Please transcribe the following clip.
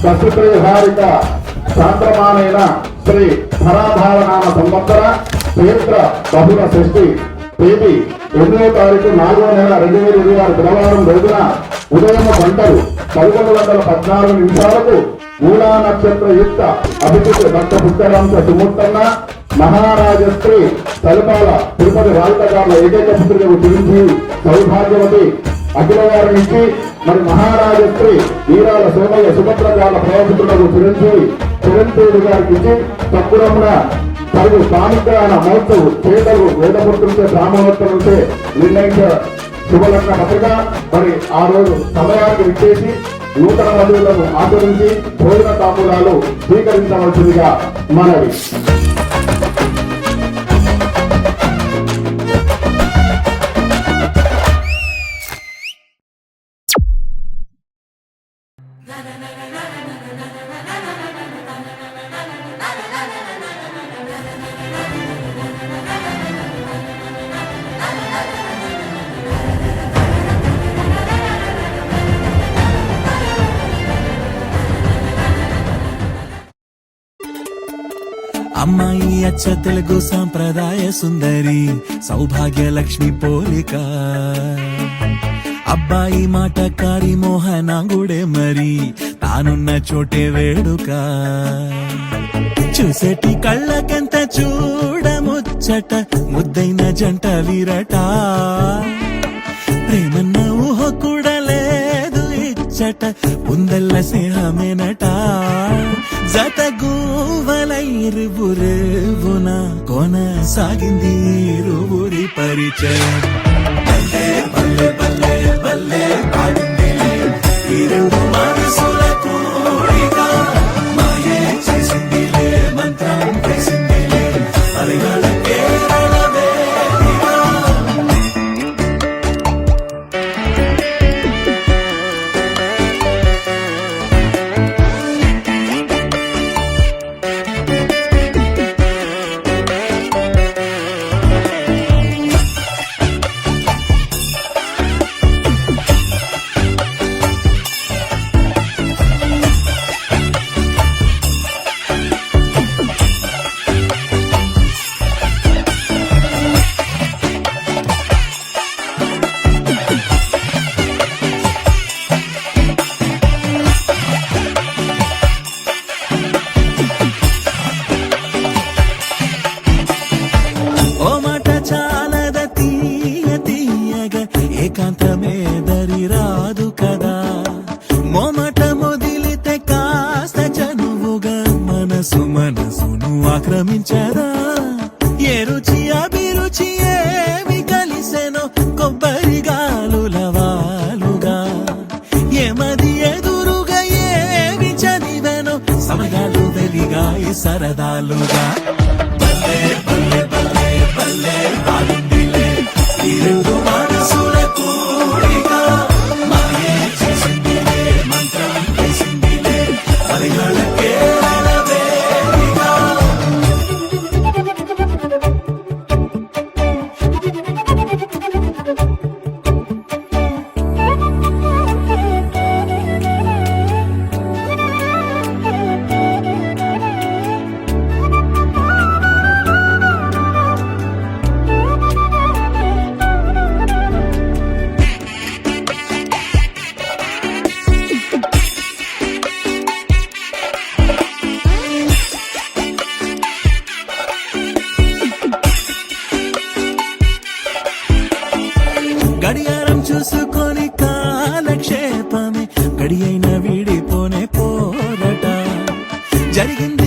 సశుత్రహారిక చాంద్రమానైన శ్రీ ధరాధారనామ సంవత్సర క్షేత్ర బహుళ షష్ఠి తేదీ 8వ తారీఖు 4వ నెల 2026 బుధవారం రోజున ఉదయం గంటలు 11:14 మూలా నక్షత్ర యుక్త అభిజిత్ భక్త పుష్కరాంశ సుమూర్తన్న మహారాజశ్రీ తలుపాల తిరుపతి రాజగారుల ఏకైక పుత్రులకు గురించి సౌభాగ్యవతి అఖిల వారి నుంచి మరి మహారాజశ్రీ వీరాల సోమయ్య సుభద్ర గారుల ప్రవపుత్రులకు చిరంజీవి గారికి ఇచ్చి తక్కువమున పరుగు ప్రాముఖ్యమైన మహోత్సవం పేదలు వేదపుత్రులతో బ్రాహ్మణోత్తరులతో నిర్ణయించ శుభలగ్న పత్రిక మరి ఆ రోజు సమయానికి విచ్చేసి నూతన వధువులను ఆచరించి భోజన తాంబూలాలు స్వీకరించవలసిందిగా మనవి. అమ్మాయి అచ్చ తెలుగు సాంప్రదాయ సుందరి సౌభాగ్య లక్ష్మి పోలిక, అబ్బాయి మాటకారి మోహనాంగుడే మరి తానున్న చోటే వేడుక, చూసేటి కళ్ళకెంత చూడముచ్చట ముద్దైన జంట వీరట, ప్రేమన్న ఊహ కూడా లేదు ఇచ్చట ఉందల్ల స్నేహమేనట, జతగూవలైరువురేవున కొనసాగింది ఇరువురి పరిచయం. బల్లే బల్లే బల్లే బల్లే పాడిందిలే ఇరువు మనసుల కోరిక, మాయే చేసిందిలే మంత్రం వేసిందిలే అలగల కేరళ వేదిక. ఏకాంతమే దరి రాదు కదా, మొమట మొదిలితే కాస్త చనువుగా మనసును ఆక్రమించదా, ఏ రుచి అభిరుచి ఏమి కలిసెనో కొబ్బరి గాలుల వాలుగా, ఏమది ఎదురుగా ఏమి చదివెనో సమయాలు వెలిగాయి సరదాలుగా. బల్లే బల్లే బల్లే బల్లే బాగుందిలే ఇరుగు మనసుల కోరిక, మాయే చేసిందిలే మంత్రం వేసిందిలే అలగల కేరళ వేదిక. గడియారం చూసుకొని కాలక్షేపమే గడి అయిన విడిపోనే పోరట, జరిగింది